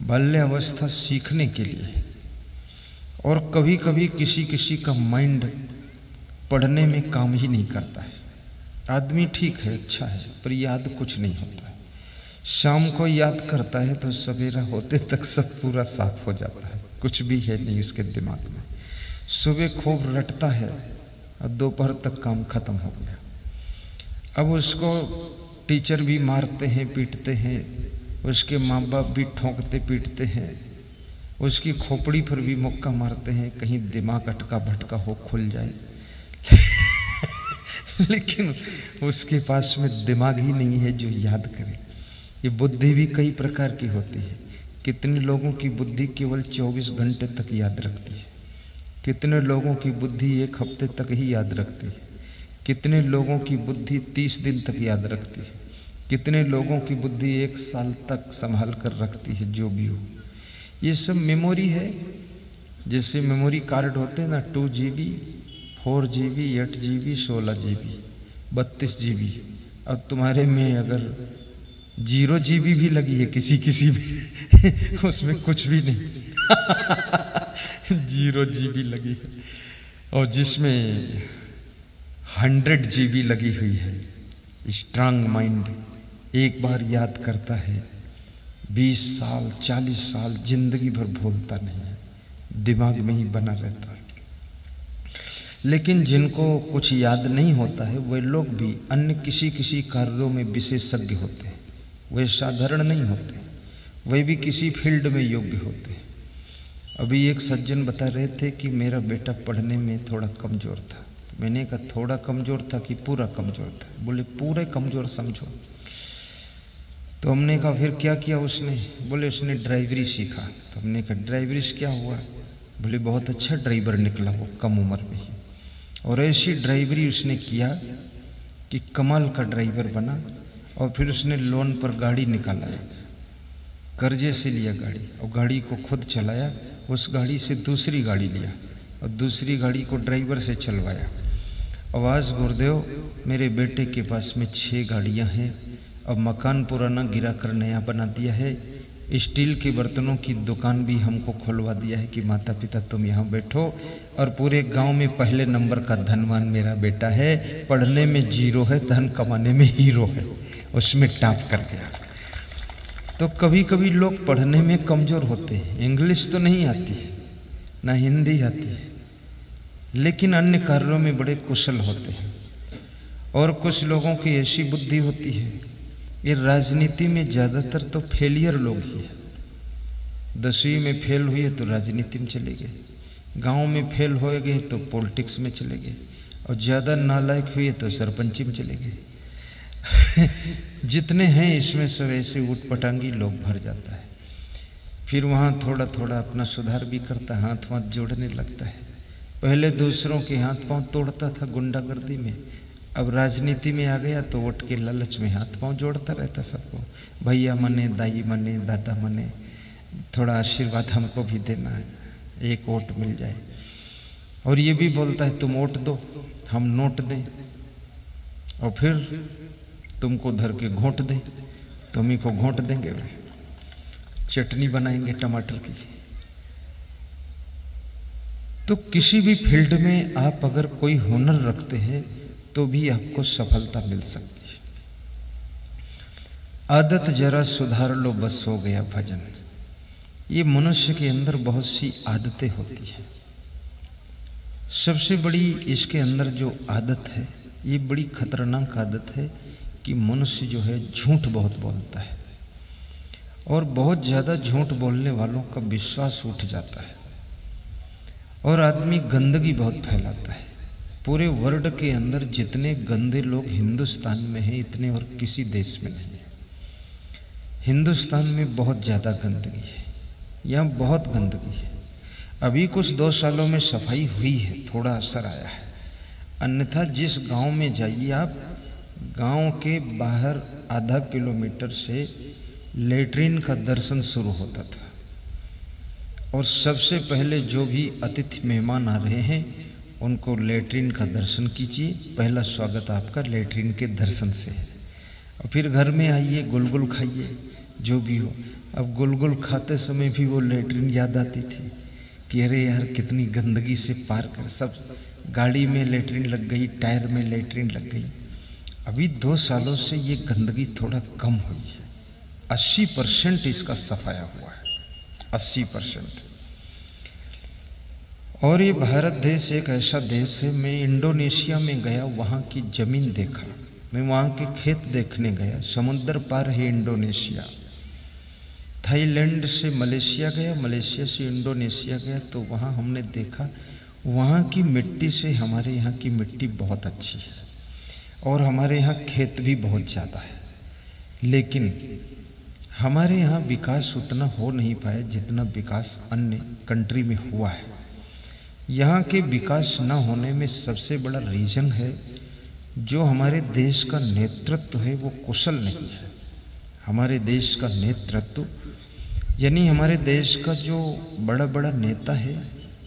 बाल्यावस्था सीखने के लिए। और कभी कभी किसी किसी का माइंड पढ़ने में काम ही नहीं करता है। आदमी ठीक है, अच्छा है, पर याद कुछ नहीं होता है। शाम को याद करता है तो सवेरा होते तक सब पूरा साफ हो जाता है, कुछ भी है नहीं उसके दिमाग में। सुबह खूब रटता है और दोपहर तक काम खत्म हो गया। अब उसको टीचर भी मारते हैं, पीटते हैं, उसके माँ बाप भी ठोंकते पीटते हैं, उसकी खोपड़ी पर भी मुक्का मारते हैं, कहीं दिमाग अटका भटका हो खुल जाए। लेकिन उसके पास में दिमाग ही नहीं है जो याद करे। ये बुद्धि भी कई प्रकार की होती है। कितने लोगों की बुद्धि केवल 24 घंटे तक याद रखती है, कितने लोगों की बुद्धि 1 हफ्ते तक ही याद रखती है, कितने लोगों की बुद्धि 30 दिन तक याद रखती है, कितने लोगों की बुद्धि 1 साल तक संभाल कर रखती है। जो भी हो, ये सब मेमोरी है। जैसे मेमोरी कार्ड होते हैं ना, 2 GB, 4 GB, 8 GB, 16 GB, 32 GB। अब तुम्हारे में अगर 0 GB भी लगी है किसी किसी में उसमें कुछ भी नहीं 0 GB लगी है। और जिसमें 100 GB लगी हुई है। स्ट्रांग माइंड एक बार याद करता है, 20 साल 40 साल जिंदगी भर भूलता नहीं है, दिमाग में ही बना रहता है। लेकिन जिनको कुछ याद नहीं होता है वे लोग भी अन्य किसी किसी कार्यों में विशेषज्ञ होते हैं। वे साधारण नहीं होते, वे भी किसी फील्ड में योग्य होते हैं। अभी एक सज्जन बता रहे थे कि मेरा बेटा पढ़ने में थोड़ा कमज़ोर था। मैंने कहा थोड़ा कमज़ोर था कि पूरा कमज़ोर था? बोले पूरे कमज़ोर समझो। तो हमने कहा फिर क्या किया उसने? बोले उसने ड्राइवरी सीखा। तो हमने कहा ड्राइवरी से क्या हुआ? बोले बहुत अच्छा ड्राइवर निकला वो कम उम्र में ही। और ऐसी ड्राइवरी उसने किया कि कमाल का ड्राइवर बना। और फिर उसने लोन पर गाड़ी निकाला, कर्जे से लिया गाड़ी, और गाड़ी को खुद चलाया। उस गाड़ी से दूसरी गाड़ी लिया और दूसरी गाड़ी को ड्राइवर से चलवाया। आवाज़ गुरुदेव, मेरे बेटे के पास में 6 गाड़ियाँ हैं। अब मकान पुराना गिरा कर नया बना दिया है। स्टील के बर्तनों की दुकान भी हमको खुलवा दिया है कि माता पिता तुम यहाँ बैठो। और पूरे गांव में पहले नंबर का धनवान मेरा बेटा है। पढ़ने में 0 है, धन कमाने में हीरो है। उसमें टॉप कर गया। तो कभी कभी लोग पढ़ने में कमज़ोर होते हैं। इंग्लिश तो नहीं आती है, ना हिंदी आती है, लेकिन अन्य कार्यों में बड़े कुशल होते हैं। और कुछ लोगों की ऐसी बुद्धि होती है, ये राजनीति में ज़्यादातर तो फेलियर लोग ही हैं। 10वीं में फेल हुए तो राजनीति में चले गए, गांव में फेल हो गए तो पॉलिटिक्स में चले गए, और ज़्यादा नालायक हुए तो सरपंची में चले गए। जितने हैं इसमें सब ऐसे उटपटांगी लोग भर जाता है। फिर वहाँ थोड़ा थोड़ा अपना सुधार भी करता, हाथ वाथ जोड़ने लगता है। पहले दूसरों के हाथ पांव तोड़ता था गुंडागर्दी में, अब राजनीति में आ गया तो वोट के लालच में हाथ पांव जोड़ता रहता सबको। भैया मने, दाई मने, दादा मने, थोड़ा आशीर्वाद हमको भी देना है, 1 वोट मिल जाए। और ये भी बोलता है तुम वोट दो हम नोट दें, और फिर तुमको धर के घोंट दें, तुम ही को घोंट देंगे, चटनी बनाएंगे टमाटर की। तो किसी भी फील्ड में आप अगर कोई हुनर रखते हैं तो भी आपको सफलता मिल सकती है। आदत जरा सुधार लो बस हो गया भजन। ये मनुष्य के अंदर बहुत सी आदतें होती हैं। सबसे बड़ी इसके अंदर जो आदत है, ये बड़ी खतरनाक आदत है कि मनुष्य जो है झूठ बहुत बोलता है। और बहुत ज़्यादा झूठ बोलने वालों का विश्वास उठ जाता है। और आदमी गंदगी बहुत फैलाता है। पूरे वर्ल्ड के अंदर जितने गंदे लोग हिंदुस्तान में हैं इतने और किसी देश में नहीं है। हिंदुस्तान में बहुत ज़्यादा गंदगी है, यहाँ बहुत गंदगी है। अभी कुछ 2 सालों में सफाई हुई है, थोड़ा असर आया है। अन्यथा जिस गांव में जाइए आप, गांव के बाहर आधा किलोमीटर से लेटरिन का दर्शन शुरू होता था। और सबसे पहले जो भी अतिथि मेहमान आ रहे हैं उनको लेटरिन का दर्शन कीजिए। पहला स्वागत आपका लेटरिन के दर्शन से है। और फिर घर में आइए, गुलगुल खाइए, जो भी हो। अब गुलगुल खाते समय भी वो लेटरिन याद आती थी कि अरे यार कितनी गंदगी से पार कर, सब गाड़ी में लेटरिन लग गई, टायर में लेटरिन लग गई। अभी 2 सालों से ये गंदगी थोड़ा कम हुई है, 80% इसका सफाया हुआ है, 80%। और ये भारत देश एक ऐसा देश है, मैं इंडोनेशिया में गया, वहाँ की ज़मीन देखा, मैं वहाँ के खेत देखने गया, समुद्र पार है इंडोनेशिया। थाईलैंड से मलेशिया गया, मलेशिया से इंडोनेशिया गया, तो वहाँ हमने देखा वहाँ की मिट्टी से हमारे यहाँ की मिट्टी बहुत अच्छी है और हमारे यहाँ खेत भी बहुत ज़्यादा है, लेकिन हमारे यहाँ विकास उतना हो नहीं पाया जितना विकास अन्य कंट्री में हुआ है। यहाँ के विकास न होने में सबसे बड़ा रीज़न है जो हमारे देश का नेतृत्व है वो कुशल नहीं है। हमारे देश का नेतृत्व यानी हमारे देश का जो बड़ा बड़ा नेता है,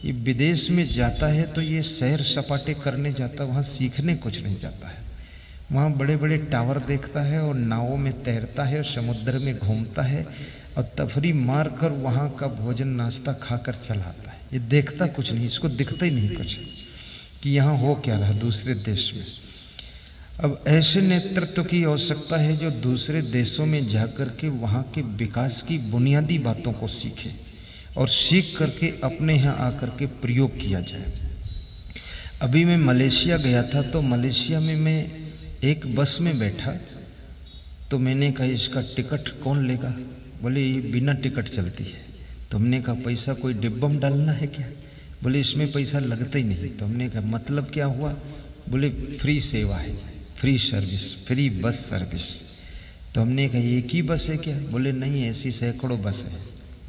ये विदेश में जाता है तो ये सैर सपाटे करने जाता, वहाँ सीखने कुछ नहीं जाता है। वहाँ बड़े बड़े टावर देखता है और नावों में तैरता है और समुद्र में घूमता है और तफरी मार कर वहाँ का भोजन नाश्ता खाकर चला आता है। ये देखता कुछ नहीं, इसको दिखता ही नहीं कुछ कि यहाँ हो क्या रहा दूसरे देश में। अब ऐसे नेतृत्व की आवश्यकता है जो दूसरे देशों में जाकर के वहाँ के विकास की बुनियादी बातों को सीखे और सीख करके अपने यहाँ आकर के प्रयोग किया जाए। अभी मैं मलेशिया गया था, तो मलेशिया में मैं एक बस में बैठा, तो मैंने कहा इसका टिकट कौन लेगा? बोले ये बिना टिकट चलती है। तो हमने कहा पैसा कोई डिब्बा में डालना है क्या? बोले इसमें पैसा लगता ही नहीं। तो हमने कहा मतलब क्या हुआ? बोले फ्री सेवा है, free service, free bus service. तो हमने कहा एक ही बस है क्या? बोले नहीं, ऐसी सैकड़ों बस है,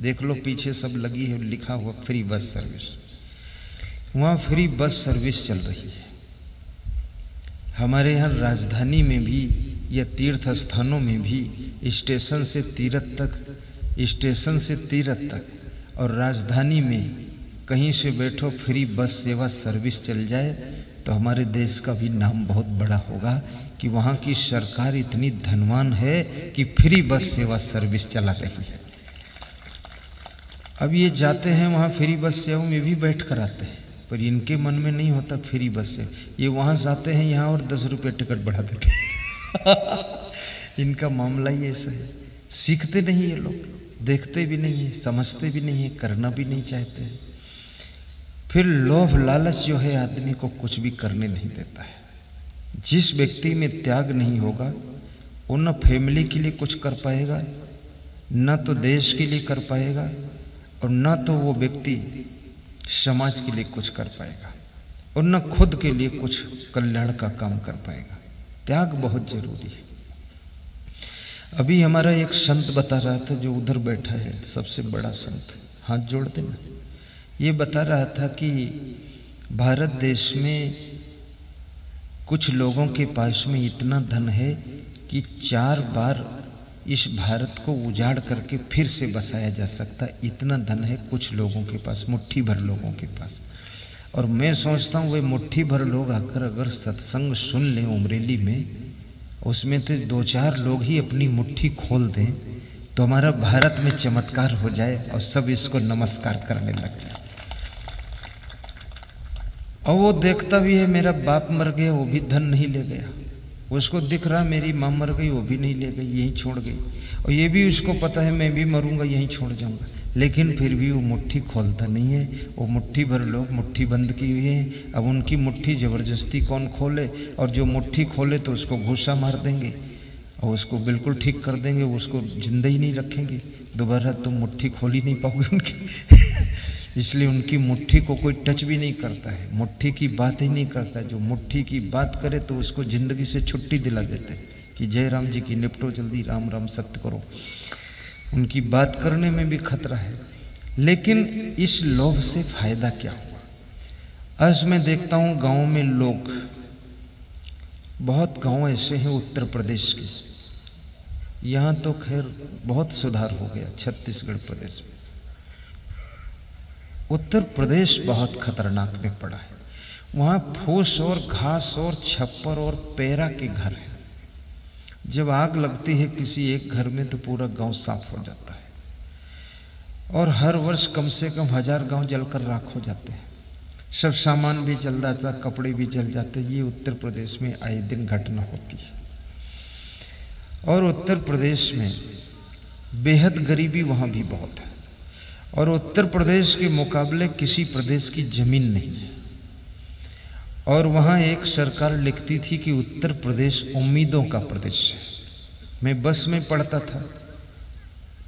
देख लो पीछे सब लगी है, लिखा हुआ फ्री बस सर्विस। वहाँ फ्री बस सर्विस चल रही है। हमारे यहाँ राजधानी में भी या तीर्थ स्थानों में भी स्टेशन से तीर्थ तक, स्टेशन से तीर्थ तक और राजधानी में कहीं से बैठो फ्री बस सेवा सर्विस चल जाए तो हमारे देश का भी नाम बहुत बड़ा होगा कि वहाँ की सरकार इतनी धनवान है कि फ्री बस सेवा सर्विस चला रही है। अब ये जाते हैं वहाँ फ्री बस सेवा में भी बैठ कर आते हैं, पर इनके मन में नहीं होता फ्री बस से। ये वहाँ जाते हैं यहाँ और 10 रुपये टिकट बढ़ा देते हैं। इनका मामला ही ऐसा है, सीखते नहीं ये लोग, देखते भी नहीं है, समझते भी नहीं है, करना भी नहीं चाहते हैं। फिर लोभ लालच जो है आदमी को कुछ भी करने नहीं देता है। जिस व्यक्ति में त्याग नहीं होगा वो न फैमिली के लिए कुछ कर पाएगा, न तो देश के लिए कर पाएगा और न तो वो व्यक्ति समाज के लिए कुछ कर पाएगा और न खुद के लिए कुछ कल्याण का काम कर पाएगा। त्याग बहुत जरूरी है। अभी हमारा एक संत बता रहा था जो उधर बैठा है, सबसे बड़ा संत, हाथ जोड़ देना। ये बता रहा था कि भारत देश में कुछ लोगों के पास में इतना धन है कि 4 बार इस भारत को उजाड़ करके फिर से बसाया जा सकता है। इतना धन है कुछ लोगों के पास, मुट्ठी भर लोगों के पास। और मैं सोचता हूँ वे मुट्ठी भर लोग आकर अगर सत्संग सुन लें उमरेली में, उसमें से 2-4 लोग ही अपनी मुट्ठी खोल दें तो हमारा भारत में चमत्कार हो जाए और सब इसको नमस्कार करने लग जाए। और वो देखता भी है मेरा बाप मर गया वो भी धन नहीं ले गया, उसको दिख रहा मेरी माँ मर गई वो भी नहीं ले गई, यहीं छोड़ गई। और ये भी उसको पता है मैं भी मरूंगा यहीं छोड़ जाऊंगा, लेकिन फिर भी वो मुट्ठी खोलता नहीं है। वो मुट्ठी भर लोग मुट्ठी बंद की हुई है। अब उनकी मुट्ठी ज़बरदस्ती कौन खोले, और जो मुट्ठी खोले तो उसको घूसा मार देंगे और उसको बिल्कुल ठीक कर देंगे, उसको जिंदा ही नहीं रखेंगे। दोबारा तुम मुट्ठी खोल ही नहीं पाओगे उनकी। इसलिए उनकी मुट्ठी को कोई टच भी नहीं करता है, मुट्ठी की बात ही नहीं करता। जो मुट्ठी की बात करे तो उसको ज़िंदगी से छुट्टी दिला देते कि जय राम जी की, निपटो जल्दी, राम राम सत्य करो। उनकी बात करने में भी खतरा है। लेकिन इस लोभ से फायदा क्या हुआ? आज मैं देखता हूँ गाँव में लोग, बहुत गांव ऐसे हैं उत्तर प्रदेश के, यहाँ तो खैर बहुत सुधार हो गया, छत्तीसगढ़ प्रदेश में। उत्तर प्रदेश बहुत खतरनाक में पड़ा है। वहाँ फूस और घास और छप्पर और पेरा के घर हैं। जब आग लगती है किसी एक घर में तो पूरा गांव साफ हो जाता है। और हर वर्ष कम से कम 1000 गांव जलकर राख हो जाते हैं। सब सामान भी जल जाता, कपड़े भी जल जाते। ये उत्तर प्रदेश में आए दिन घटना होती है। और उत्तर प्रदेश में बेहद गरीबी वहाँ भी बहुत है। और उत्तर प्रदेश के मुकाबले किसी प्रदेश की जमीन नहीं है। और वहाँ एक सरकार लिखती थी कि उत्तर प्रदेश उम्मीदों का प्रदेश है। मैं बस में पढ़ता था,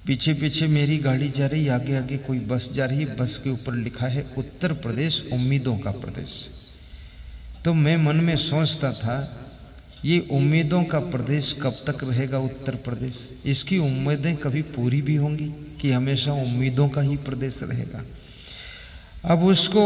पीछे पीछे मेरी गाड़ी जा रही, आगे आगे कोई बस जा रही, बस के ऊपर लिखा है उत्तर प्रदेश उम्मीदों का प्रदेश। तो मैं मन में सोचता था ये उम्मीदों का प्रदेश कब तक रहेगा उत्तर प्रदेश? इसकी उम्मीदें कभी पूरी भी होंगी कि हमेशा उम्मीदों का ही प्रदेश रहेगा? अब उसको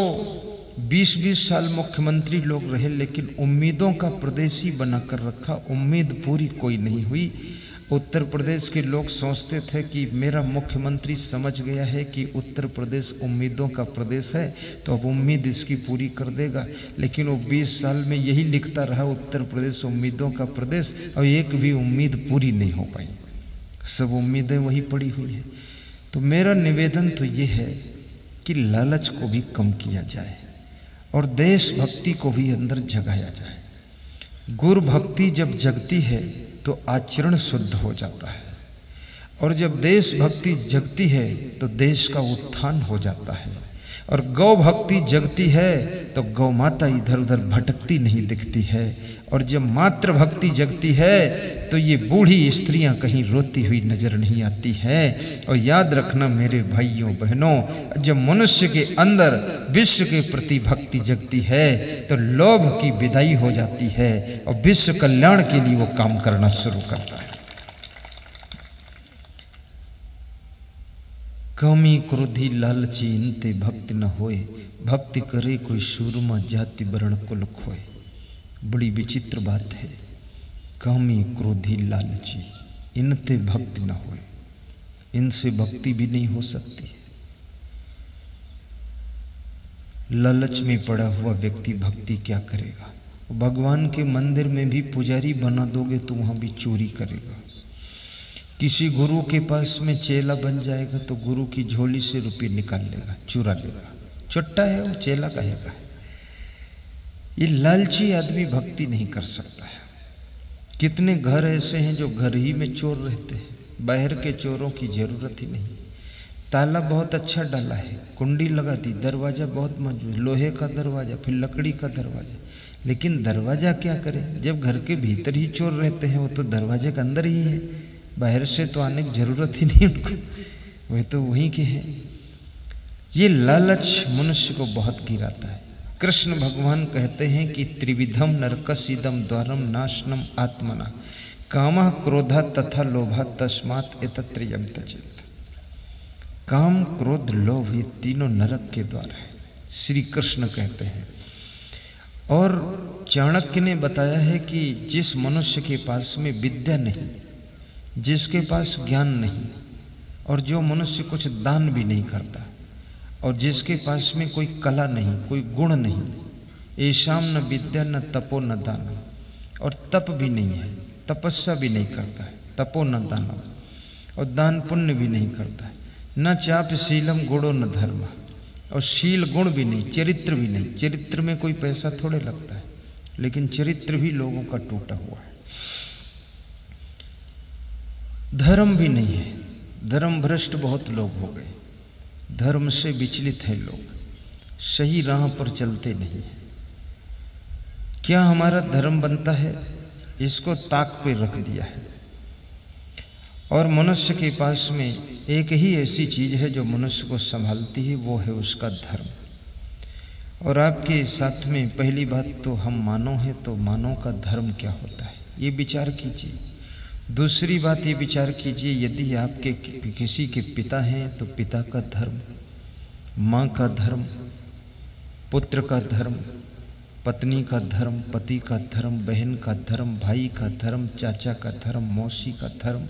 20-20 साल मुख्यमंत्री लोग रहे, लेकिन उम्मीदों का प्रदेश ही बनाकर रखा। उम्मीद पूरी कोई नहीं हुई। उत्तर प्रदेश के लोग सोचते थे कि मेरा मुख्यमंत्री समझ गया है कि उत्तर प्रदेश उम्मीदों का प्रदेश है, तो अब उम्मीद इसकी पूरी कर देगा। लेकिन वो 20 साल में यही लिखता रहा उत्तर प्रदेश उम्मीदों का प्रदेश, और एक भी उम्मीद पूरी नहीं हो पाई। सब उम्मीदें वही पड़ी हुई हैं। तो मेरा निवेदन तो ये है कि लालच को भी कम किया जाए और देशभक्ति को भी अंदर जगाया जाए। गुरु भक्ति जब जगती है तो आचरण शुद्ध हो जाता है, और जब देशभक्ति जगती है तो देश का उत्थान हो जाता है, और गौ भक्ति जगती है तो गौ माता इधर उधर भटकती नहीं दिखती है, और जब मातृभक्ति जगती है तो ये बूढ़ी स्त्रियां कहीं रोती हुई नजर नहीं आती है। और याद रखना मेरे भाइयों बहनों, जब मनुष्य के अंदर विश्व के प्रति भक्ति जगती है तो लोभ की विदाई हो जाती है और विश्व कल्याण के लिए वो काम करना शुरू करता है। कामी क्रोधी लालची इनते भक्ति न होए, भक्ति करे कोई सूरमा जाति वर्ण कुल खोए। बड़ी विचित्र बात है। कामी क्रोधी लालची इनते भक्ति न होए, इनसे भक्ति भी नहीं हो सकती है। लालच में पड़ा हुआ व्यक्ति भक्ति क्या करेगा? भगवान के मंदिर में भी पुजारी बना दोगे तो वहां भी चोरी करेगा। किसी गुरु के पास में चेला बन जाएगा तो गुरु की झोली से रुपये निकाल लेगा, चुरा लेगा। चुट्टा है वो, चेला कहेगा। ये लालची आदमी भक्ति नहीं कर सकता है। कितने घर ऐसे हैं जो घर ही में चोर रहते हैं, बाहर के चोरों की जरूरत ही नहीं। ताला बहुत अच्छा डाला है, कुंडी लगा दी, दरवाजा बहुत मजबूत, लोहे का दरवाजा, फिर लकड़ी का दरवाजा, लेकिन दरवाजा क्या करे जब घर के भीतर ही चोर रहते हैं? वो तो दरवाजे के अंदर ही है, बाहर से तो आने की जरूरत ही नहीं उनको, वे तो वहीं के हैं। ये लालच मनुष्य को बहुत गिराता है। कृष्ण भगवान कहते हैं कि त्रिविधम नरकसीदम द्वारम नाशनम आत्मना, कामः क्रोधा तथा लोभा तस्मात् एतत्त्रयम् त्यजेत्। काम क्रोध लोभ ये तीनों नरक के द्वार है, श्री कृष्ण कहते हैं। और चाणक्य ने बताया है कि जिस मनुष्य के पास में विद्या नहीं, जिसके पास ज्ञान नहीं, और जो मनुष्य कुछ दान भी नहीं करता, और जिसके पास में कोई कला नहीं, कोई गुण नहीं, ऐशाम न विद्या न तपो न दानम, और तप भी नहीं है, तपस्या भी नहीं करता है, तपो न दानम, और दान पुण्य भी नहीं करता है, न चाप शीलम गुणो न धर्म, और शील गुण भी नहीं, चरित्र भी नहीं। चरित्र में कोई पैसा थोड़े लगता है, लेकिन चरित्र भी लोगों का टूटा हुआ है। धर्म भी नहीं है, धर्म भ्रष्ट बहुत लोग हो गए, धर्म से विचलित है लोग, सही राह पर चलते नहीं है। क्या हमारा धर्म बनता है? इसको ताक पे रख दिया है। और मनुष्य के पास में एक ही ऐसी चीज है जो मनुष्य को संभालती है, वो है उसका धर्म। और आपके साथ में पहली बात तो हम मानव हैं, तो मानव का धर्म क्या होता है ये विचार कीजिए। दूसरी बात ये विचार कीजिए, यदि आपके किसी के पिता हैं तो पिता का धर्म, माँ का धर्म, पुत्र का धर्म, पत्नी का धर्म, पति का धर्म, बहन का धर्म, भाई का धर्म, चाचा का धर्म, मौसी का धर्म,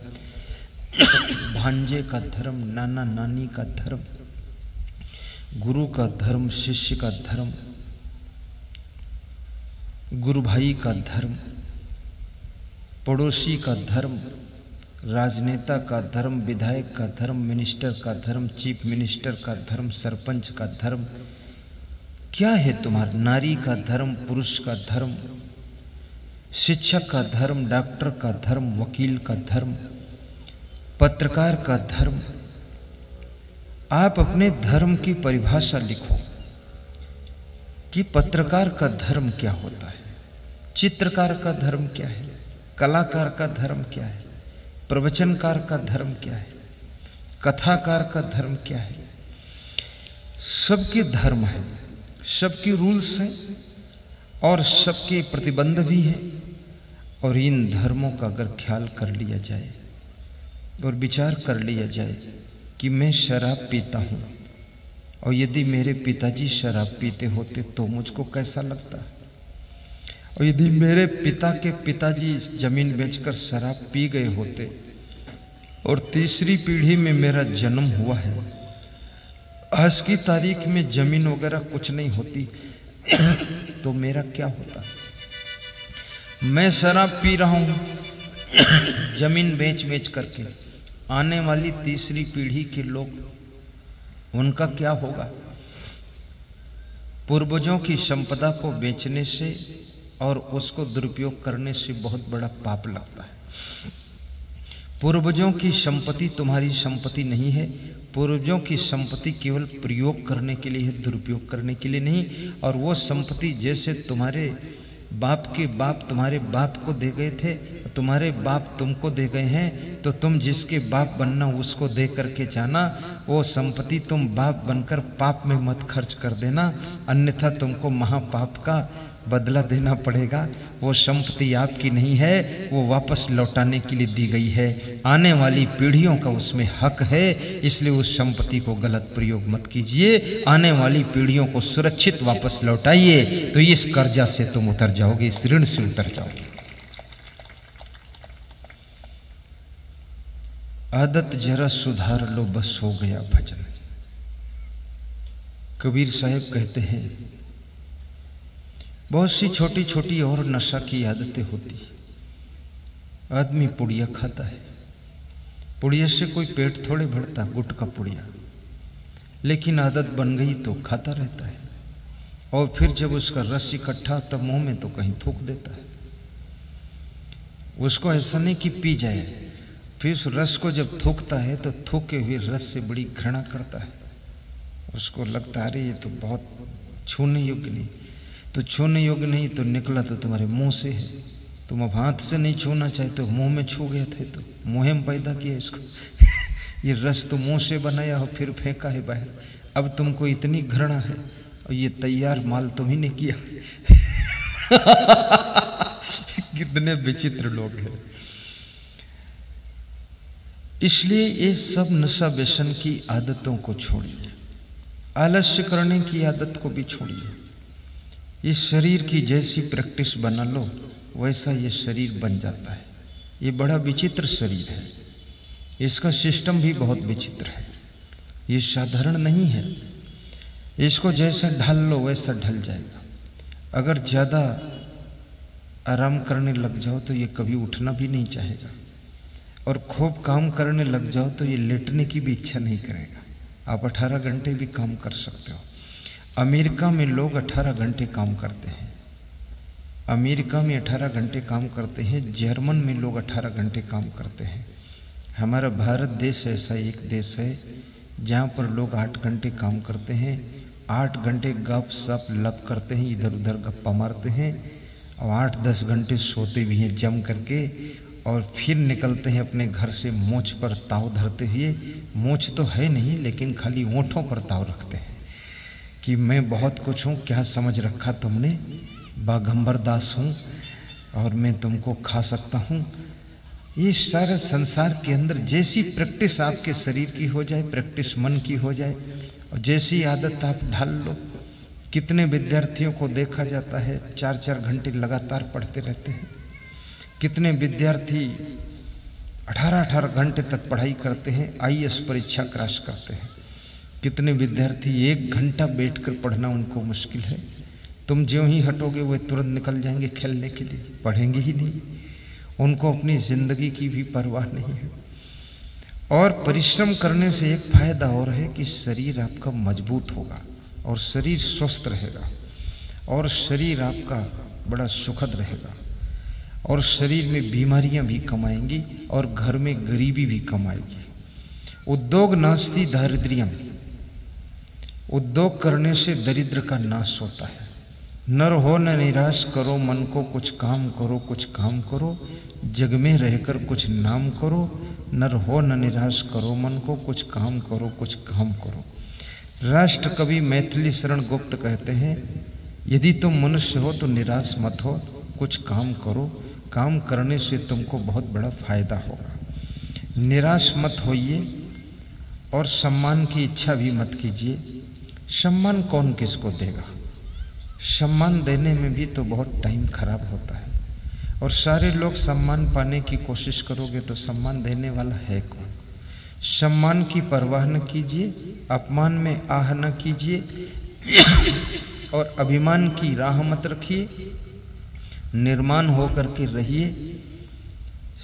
भांजे का धर्म, नाना नानी का धर्म, गुरु का धर्म, शिष्य का धर्म, गुरु भाई का धर्म, पड़ोसी का धर्म, राजनेता का धर्म, विधायक का धर्म, मिनिस्टर का धर्म, चीफ मिनिस्टर का धर्म, सरपंच का धर्म क्या है तुम्हारा? नारी का धर्म, पुरुष का धर्म, शिक्षक का धर्म, डॉक्टर का धर्म, वकील का धर्म, पत्रकार का धर्म। आप अपने धर्म की परिभाषा लिखो कि पत्रकार का धर्म क्या होता है, चित्रकार का धर्म क्या है, कलाकार का धर्म क्या है, प्रवचनकार का धर्म क्या है, कथाकार का धर्म क्या है। सबके धर्म है, सबके रूल्स हैं और सबके प्रतिबंध भी हैं। और इन धर्मों का अगर ख्याल कर लिया जाए और विचार कर लिया जाए कि मैं शराब पीता हूँ और यदि मेरे पिताजी शराब पीते होते तो मुझको कैसा लगता, और यदि मेरे पिता के पिताजी जमीन बेचकर शराब पी गए होते और तीसरी पीढ़ी में मेरा जन्म हुआ है, आज की तारीख में जमीन वगैरह कुछ नहीं होती तो मेरा क्या होता। मैं शराब पी रहा हूँ जमीन बेच बेच करके, आने वाली तीसरी पीढ़ी के लोग उनका क्या होगा। पूर्वजों की संपदा को बेचने से और उसको दुरुपयोग करने से बहुत बड़ा पाप लगता है। पूर्वजों की संपत्ति तुम्हारी संपत्ति नहीं है। पूर्वजों की संपत्ति केवल प्रयोग करने के लिए है, दुरुपयोग करने के लिए नहीं। और वो संपत्ति जैसे तुम्हारे बाप के बाप तुम्हारे बाप को दे गए थे, तुम्हारे बाप तुमको दे गए हैं, तो तुम जिसके बाप बनना उसको दे करके जाना। वो संपत्ति तुम बाप बनकर पाप में मत खर्च कर देना, अन्यथा तुमको महापाप का बदला देना पड़ेगा। वो संपत्ति आपकी नहीं है, वो वापस लौटाने के लिए दी गई है। आने वाली पीढ़ियों का उसमें हक है, इसलिए उस संपत्ति को गलत प्रयोग मत कीजिए। आने वाली पीढ़ियों को सुरक्षित वापस लौटाइए, तो इस कर्जा से तुम उतर जाओगे, इस ऋण से उतर जाओगे। आदत जरा सुधार लो, बस हो गया भजन। कबीर साहब कहते हैं बहुत सी छोटी छोटी और नशा की आदतें होती। आदमी पुड़िया खाता है, पुड़िया से कोई पेट थोड़े भरता, गुटखा पुड़िया, लेकिन आदत बन गई तो खाता रहता है। और फिर जब उसका रस इकट्ठा तब मुंह में तो कहीं थूक देता है। उसको ऐसा नहीं कि पी जाए, फिर उस रस को जब थूकता है तो थूके हुए रस से बड़ी घृणा करता है। उसको लगता है अरे ये तो बहुत छूने योग्य नहीं, तो छूने योग्य नहीं तो निकला तो तुम्हारे मुंह से है। तुम अब हाथ से नहीं छूना चाहे तो मुंह में छू गए थे, तो मुंह में पैदा किया इसको ये रस तो मुंह से बनाया और फिर फेंका है बाहर। अब तुमको इतनी घृणा है और ये तैयार माल तुम ही ने किया कितने विचित्र लोग हैं। इसलिए ये सब नशा व्यसन की आदतों को छोड़िए, आलस्य करने की आदत को भी छोड़िए। ये शरीर की जैसी प्रैक्टिस बना लो वैसा ये शरीर बन जाता है। ये बड़ा विचित्र शरीर है, इसका सिस्टम भी बहुत विचित्र है, ये साधारण नहीं है। इसको जैसा ढाल लो वैसा ढल जाएगा। अगर ज़्यादा आराम करने लग जाओ तो ये कभी उठना भी नहीं चाहेगा, और खूब काम करने लग जाओ तो ये लेटने की भी इच्छा नहीं करेगा। आप 18 घंटे भी काम कर सकते हो। अमेरिका में लोग 18 घंटे काम करते हैं, अमेरिका में 18 घंटे काम करते हैं। जर्मन में लोग 18 घंटे काम करते हैं। हमारा भारत देश ऐसा एक देश है जहाँ पर लोग 8 घंटे काम करते हैं, 8 घंटे गप सप लप करते हैं, इधर उधर गप्पा मारते हैं, और 8-10 घंटे सोते भी हैं जम करके, और फिर निकलते हैं अपने घर से मोछ पर ताव धरते हुए। मोछ तो है नहीं लेकिन खाली ओंठों पर ताव रखते हैं कि मैं बहुत कुछ हूँ, क्या समझ रखा तुमने, बागंबर दास हूँ और मैं तुमको खा सकता हूँ। ये सारा संसार के अंदर जैसी प्रैक्टिस आपके शरीर की हो जाए, प्रैक्टिस मन की हो जाए, और जैसी आदत आप ढाल लो। कितने विद्यार्थियों को देखा जाता है 4-4 घंटे लगातार पढ़ते रहते हैं। कितने विद्यार्थी 18-18 घंटे तक पढ़ाई करते हैं, IAS परीक्षा क्रैश करते हैं। कितने विद्यार्थी 1 घंटा बैठकर पढ़ना उनको मुश्किल है। तुम ज्यों ही हटोगे वो तुरंत निकल जाएंगे खेलने के लिए, पढ़ेंगे ही नहीं। उनको अपनी जिंदगी की भी परवाह नहीं है। और परिश्रम करने से एक फायदा और है कि शरीर आपका मजबूत होगा और शरीर स्वस्थ रहेगा और शरीर आपका बड़ा सुखद रहेगा और शरीर में बीमारियां भी कम आएंगी और घर में गरीबी भी कम आएगी। उद्योग नास्ति दारिद्र्यम, उद्योग करने से दरिद्र का नाश होता है। नर हो न निराश करो मन को, कुछ काम करो कुछ काम करो, जग में रहकर कुछ नाम करो। नर हो न निराश करो मन को, कुछ काम करो कुछ काम करो। राष्ट्र कवि मैथिली शरण गुप्त कहते हैं, यदि तुम मनुष्य हो तो निराश मत हो, कुछ काम करो, काम करने से तुमको बहुत बड़ा फायदा होगा। निराश मत होइए और सम्मान की इच्छा भी मत कीजिए। सम्मान कौन किसको देगा? सम्मान देने में भी तो बहुत टाइम खराब होता है और सारे लोग सम्मान पाने की कोशिश करोगे तो सम्मान देने वाला है कौन? सम्मान की परवाह न कीजिए, अपमान में आह न कीजिए और अभिमान की राह मत रखिए। निर्माण होकर के रहिए।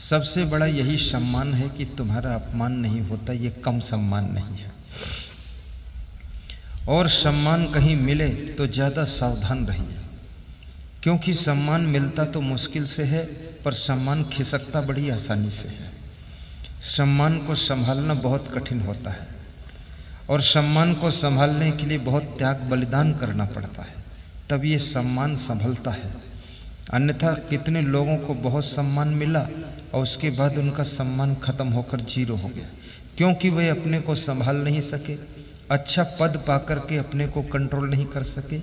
सबसे बड़ा यही सम्मान है कि तुम्हारा अपमान नहीं होता, ये कम सम्मान नहीं है। और सम्मान कहीं मिले तो ज़्यादा सावधान रहिए, क्योंकि सम्मान मिलता तो मुश्किल से है पर सम्मान खिसकता बड़ी आसानी से है। सम्मान को संभालना बहुत कठिन होता है और सम्मान को संभालने के लिए बहुत त्याग बलिदान करना पड़ता है, तब ये सम्मान संभलता है। अन्यथा कितने लोगों को बहुत सम्मान मिला और उसके बाद उनका सम्मान खत्म होकर जीरो हो गया, क्योंकि वे अपने को संभाल नहीं सके, अच्छा पद पाकर के अपने को कंट्रोल नहीं कर सके,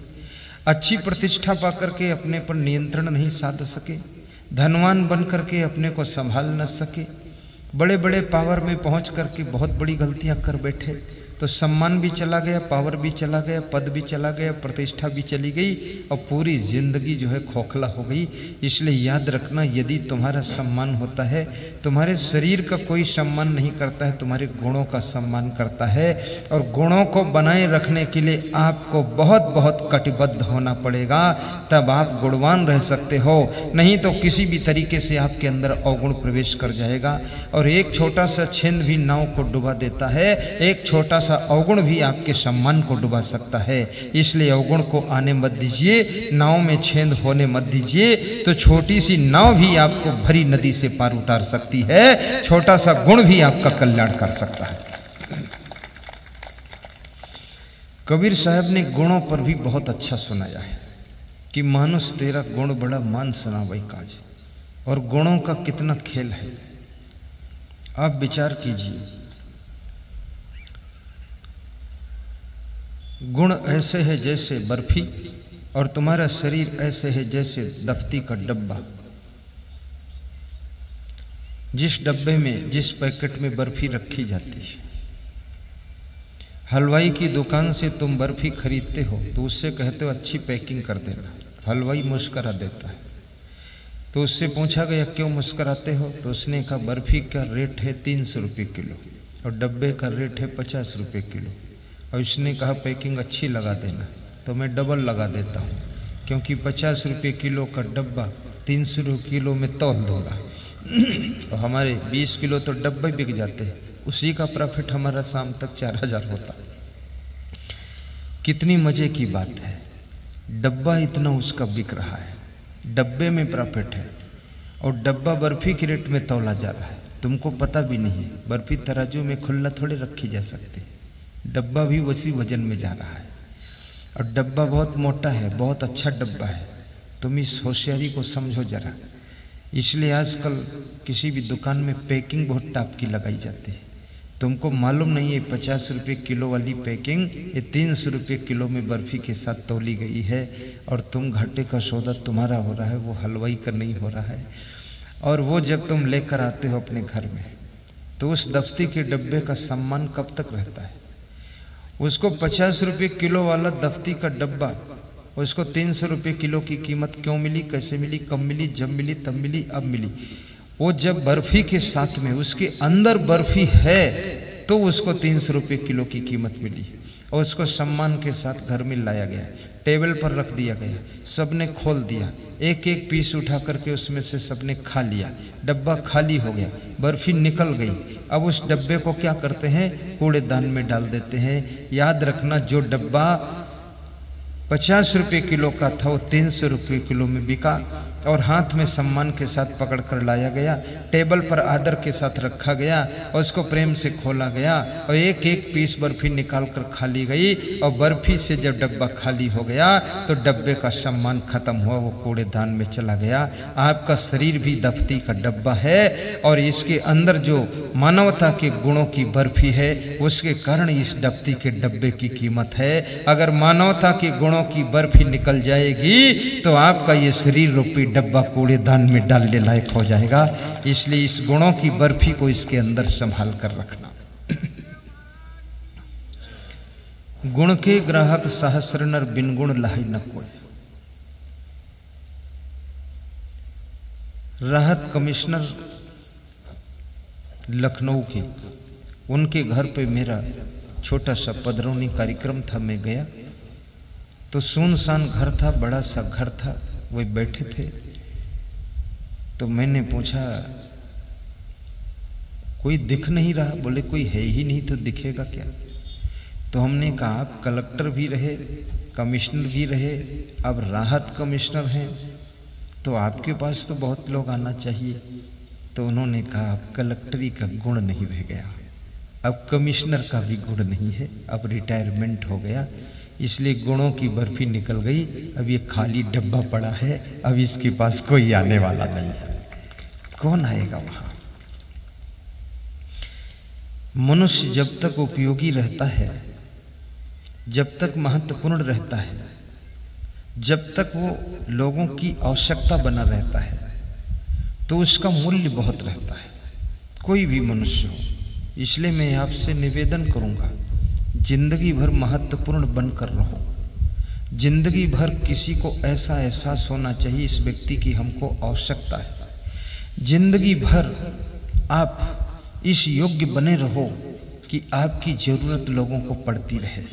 अच्छी प्रतिष्ठा पाकर के अपने पर नियंत्रण नहीं साध सके, धनवान बन करके अपने को संभाल न सके, बड़े बड़े पावर में पहुंच करके बहुत बड़ी गलतियां कर बैठे, तो सम्मान भी चला गया, पावर भी चला गया, पद भी चला गया, प्रतिष्ठा भी चली गई और पूरी जिंदगी जो है खोखला हो गई। इसलिए याद रखना, यदि तुम्हारा सम्मान होता है, तुम्हारे शरीर का कोई सम्मान नहीं करता है, तुम्हारे गुणों का सम्मान करता है। और गुणों को बनाए रखने के लिए आपको बहुत बहुत कटिबद्ध होना पड़ेगा, तब आप गुणवान रह सकते हो। नहीं तो किसी भी तरीके से आपके अंदर अवगुण प्रवेश कर जाएगा और एक छोटा सा छेद भी नाव को डुबा देता है, एक छोटा सा अवगुण भी आपके सम्मान को डुबा सकता है। इसलिए अवगुण को आने मत दीजिए, नाव में छेद होने मत दीजिए, तो छोटी सी नाव भी आपको भरी नदी से पार उतार सकती है, छोटा सा गुण भी आपका कल्याण कर सकता है। कबीर साहब ने गुणों पर भी बहुत अच्छा सुनाया है कि मानुष तेरा गुण बड़ा मान सुनावै काज, और गुणों का कितना खेल है। आप विचार कीजिए, गुण ऐसे है जैसे बर्फी और तुम्हारा शरीर ऐसे है जैसे दफ्ती का डब्बा। जिस डब्बे में, जिस पैकेट में बर्फी रखी जाती है, हलवाई की दुकान से तुम बर्फी खरीदते हो तो उससे कहते हो अच्छी पैकिंग कर देना, हलवाई मुस्करा देता है। तो उससे पूछा गया क्यों मुस्कराते हो, तो उसने कहा बर्फी का रेट है 300 रुपये किलो और डब्बे का रेट है 50 रुपये किलो, और उसने कहा पैकिंग अच्छी लगा देना, तो मैं डबल लगा देता हूँ, क्योंकि 50 रुपये किलो का डब्बा 300 रुपये किलो में तौल दूंगा और हमारे 20 किलो तो डब्बे बिक जाते हैं, उसी का प्रॉफिट हमारा शाम तक 4000 होता। कितनी मजे की बात है, डब्बा इतना उसका बिक रहा है, डब्बे में प्रॉफिट है और डब्बा बर्फी के रेट में तौला जा रहा है, तुमको पता भी नहीं। बर्फी तराजू में खुला थोड़े रखी जा सकती, डब्बा भी उसी वजन में जा रहा है और डब्बा बहुत मोटा है, बहुत अच्छा डब्बा है। तुम इस होशियारी को समझो जरा। इसलिए आजकल किसी भी दुकान में पैकिंग बहुत टाप की लगाई जाती है, तुमको मालूम नहीं है 50 रुपये किलो वाली पैकिंग ये 300 रुपये किलो में बर्फी के साथ तौली गई है, और तुम घाटे का सौदा तुम्हारा हो रहा है, वो हलवाई का नहीं हो रहा है। और वो जब तुम लेकर आते हो अपने घर में, तो उस दफ्ती के डब्बे का सम्मान कब तक रहता है? उसको 50 रुपये किलो वाला दफ्ती का डब्बा, उसको 300 रुपये किलो की कीमत क्यों मिली, कैसे मिली, कब मिली, जब मिली, तब मिली, अब मिली? वो जब बर्फी के साथ में उसके अंदर बर्फी है तो उसको 300 रुपये किलो की कीमत मिली और उसको सम्मान के साथ घर में लाया गया, टेबल पर रख दिया गया, सबने खोल दिया, एक एक पीस उठा करके उसमें से सबने खा लिया, डब्बा खाली हो गया, बर्फी निकल गई। अब उस डब्बे को क्या करते हैं, कूड़ेदान में डाल देते हैं। याद रखना, जो डब्बा 50 रुपये किलो का था वो 300 रुपये किलो में बिका और हाथ में सम्मान के साथ पकड़ कर लाया गया, टेबल पर आदर के साथ रखा गया और उसको प्रेम से खोला गया और एक एक पीस बर्फी निकाल कर खा ली गई। और बर्फी से जब डब्बा खाली हो गया तो डब्बे का सम्मान खत्म हुआ, वो कूड़ेदान में चला गया। आपका शरीर भी दफ्ती का डब्बा है और इसके अंदर जो मानवता के गुणों की बर्फी है उसके कारण इस दफ्ती के डब्बे की कीमत है। अगर मानवता के गुणों की बर्फी निकल जाएगी तो आपका ये शरीर रूपी डब्बा कूड़ेदान में डालने लायक हो जाएगा। इसलिए इस गुणों की बर्फी को इसके अंदर संभाल कर रखना। गुण के ग्राहक सहस्र नर, बिन गुण लाहि न कोई। राहत कमिश्नर लखनऊ के, उनके घर पे मेरा छोटा सा पधरौनी कार्यक्रम था। मैं गया तो सुनसान घर था, बड़ा सा घर था, वो बैठे थे। तो मैंने पूछा कोई दिख नहीं रहा? बोले कोई है ही नहीं तो दिखेगा क्या? तो हमने कहा आप कलेक्टर भी रहे, कमिश्नर भी रहे, अब राहत कमिश्नर हैं, तो आपके पास तो बहुत लोग आना चाहिए। तो उन्होंने कहा अब कलेक्टरी का गुण नहीं रह गया, अब कमिश्नर का भी गुण नहीं है, अब रिटायरमेंट हो गया, इसलिए गुणों की बर्फी निकल गई। अब ये खाली डब्बा पड़ा है, अब इसके पास कोई आने वाला नहीं है। कौन आएगा वहां? मनुष्य जब तक उपयोगी रहता है, जब तक महत्वपूर्ण रहता है, जब तक वो लोगों की आवश्यकता बना रहता है, तो उसका मूल्य बहुत रहता है, कोई भी मनुष्य हो। इसलिए मैं आपसे निवेदन करूंगा, जिंदगी भर महत्वपूर्ण बनकर रहो। जिंदगी भर किसी को ऐसा एहसास होना चाहिए इस व्यक्ति की हमको आवश्यकता है। जिंदगी भर आप इस योग्य बने रहो कि आपकी जरूरत लोगों को पड़ती रहे,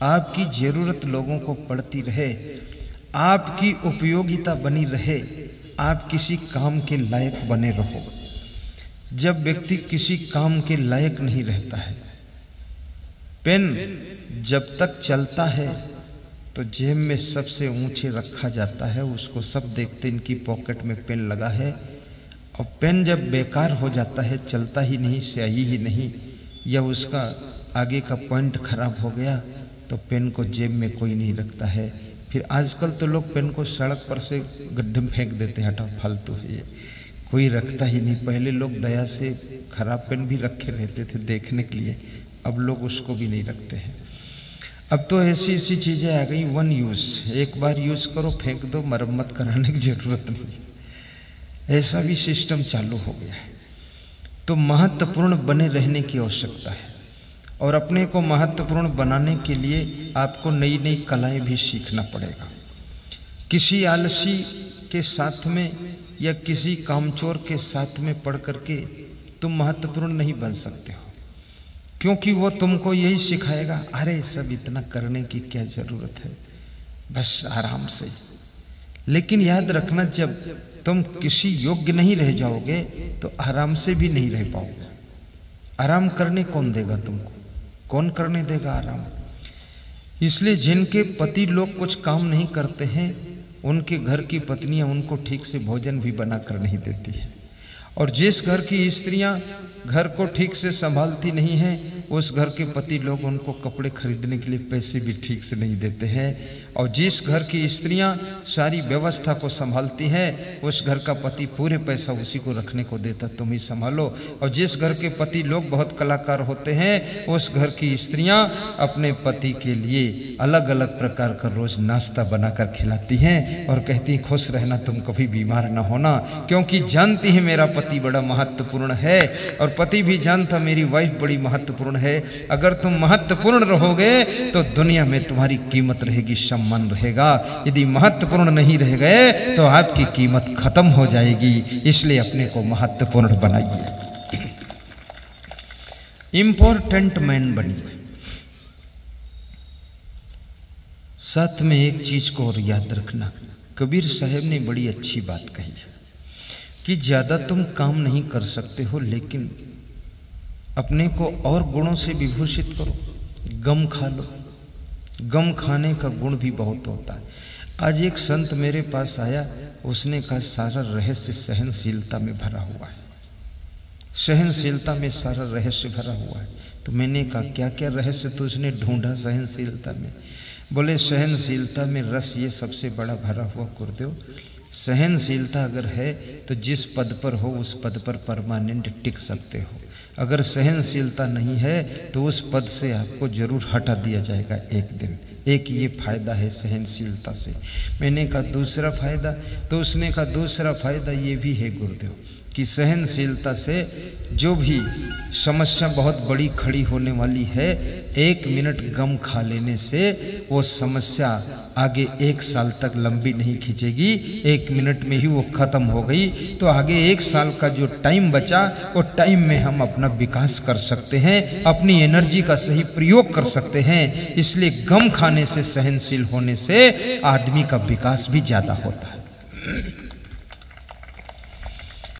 आपकी जरूरत लोगों को पड़ती रहे, आपकी उपयोगिता बनी रहे, आप किसी काम के लायक बने रहो। जब व्यक्ति किसी काम के लायक नहीं रहता है, पेन जब तक चलता है तो जेब में सबसे ऊंचे रखा जाता है, उसको सब देखते इनकी पॉकेट में पेन लगा है। और पेन जब बेकार हो जाता है, चलता ही नहीं, स्याही ही नहीं, या उसका आगे का पॉइंट खराब हो गया, तो पेन को जेब में कोई नहीं रखता है। फिर आजकल तो लोग पेन को सड़क पर से गड्ढे में फेंक देते हैं, हटा फालतू है ये, कोई रखता ही नहीं। पहले लोग दया से खराब पेन भी रखे रहते थे देखने के लिए, अब लोग उसको भी नहीं रखते हैं। अब तो ऐसी ऐसी चीज़ें आ गई, वन यूज़, एक बार यूज़ करो फेंक दो, मरम्मत कराने की ज़रूरत नहीं, ऐसा भी सिस्टम चालू हो गया है। तो महत्वपूर्ण बने रहने की आवश्यकता है और अपने को महत्वपूर्ण बनाने के लिए आपको नई नई कलाएं भी सीखना पड़ेगा। किसी आलसी के साथ में या किसी कामचोर के साथ में पढ़ करके तुम महत्वपूर्ण नहीं बन सकते हो, क्योंकि वो तुमको यही सिखाएगा, अरे सब इतना करने की क्या जरूरत है, बस आराम से। लेकिन याद रखना, जब तुम किसी योग्य नहीं रह जाओगे तो आराम से भी नहीं रह पाओगे। आराम करने कौन देगा तुमको? कौन करने देगा आराम? इसलिए जिनके पति लोग कुछ काम नहीं करते हैं, उनके घर की पत्नियां उनको ठीक से भोजन भी बना कर नहीं देती है। और जिस घर की स्त्रियां घर को ठीक से संभालती नहीं हैं, उस घर के पति लोग उनको कपड़े खरीदने के लिए पैसे भी ठीक से नहीं देते हैं। और जिस घर की स्त्रियां सारी व्यवस्था को संभालती हैं, उस घर का पति पूरे पैसा उसी को रखने को देता, तुम ही संभालो। और जिस घर के पति लोग बहुत कलाकार होते हैं, उस घर की स्त्रियां अपने पति के लिए अलग अलग प्रकार का रोज नाश्ता बनाकर खिलाती हैं और कहती हैं खुश रहना, तुम कभी बीमार ना होना, क्योंकि जानती है मेरा पति बड़ा महत्वपूर्ण है और पति भी जानता मेरी वाइफ बड़ी महत्वपूर्ण है। अगर तुम महत्वपूर्ण रहोगे तो दुनिया में तुम्हारी कीमत रहेगी, सम्मान रहेगा। यदि महत्वपूर्ण नहीं रह गए तो आपकी कीमत खत्म हो जाएगी। इसलिए अपने को महत्वपूर्ण बनाइए। इम्पोर्टेंट मैन बनिए। साथ में एक चीज को और याद रखना, कबीर साहब ने बड़ी अच्छी बात कही है कि ज्यादा तुम काम नहीं कर सकते हो, लेकिन अपने को और गुणों से विभूषित करो। गम खा लो, गम खाने का गुण भी बहुत होता है। आज एक संत मेरे पास आया, उसने कहा सारा रहस्य सहनशीलता में भरा हुआ है, सहनशीलता में सारा रहस्य भरा हुआ है। तो मैंने कहा क्या क्या रहस्य तो उसने ढूंढा सहनशीलता में? बोले सहनशीलता में रस ये सबसे बड़ा भरा हुआ गुरुदेव। सहनशीलता अगर है तो जिस पद पर हो उस पद पर परमानेंट टिक सकते हो। अगर सहनशीलता नहीं है तो उस पद से आपको जरूर हटा दिया जाएगा एक दिन। एक ये फायदा है सहनशीलता से। मैंने कहा दूसरा फायदा? तो उसने कहा दूसरा फायदा ये भी है गुरुदेव कि सहनशीलता से जो भी समस्या बहुत बड़ी खड़ी होने वाली है, 1 मिनट गम खा लेने से वो समस्या आगे 1 साल तक लंबी नहीं खींचेगी, 1 मिनट में ही वो खत्म हो गई। तो आगे 1 साल का जो टाइम बचा, वो टाइम में हम अपना विकास कर सकते हैं, अपनी एनर्जी का सही प्रयोग कर सकते हैं। इसलिए गम खाने से, सहनशील होने से आदमी का विकास भी ज्यादा होता है।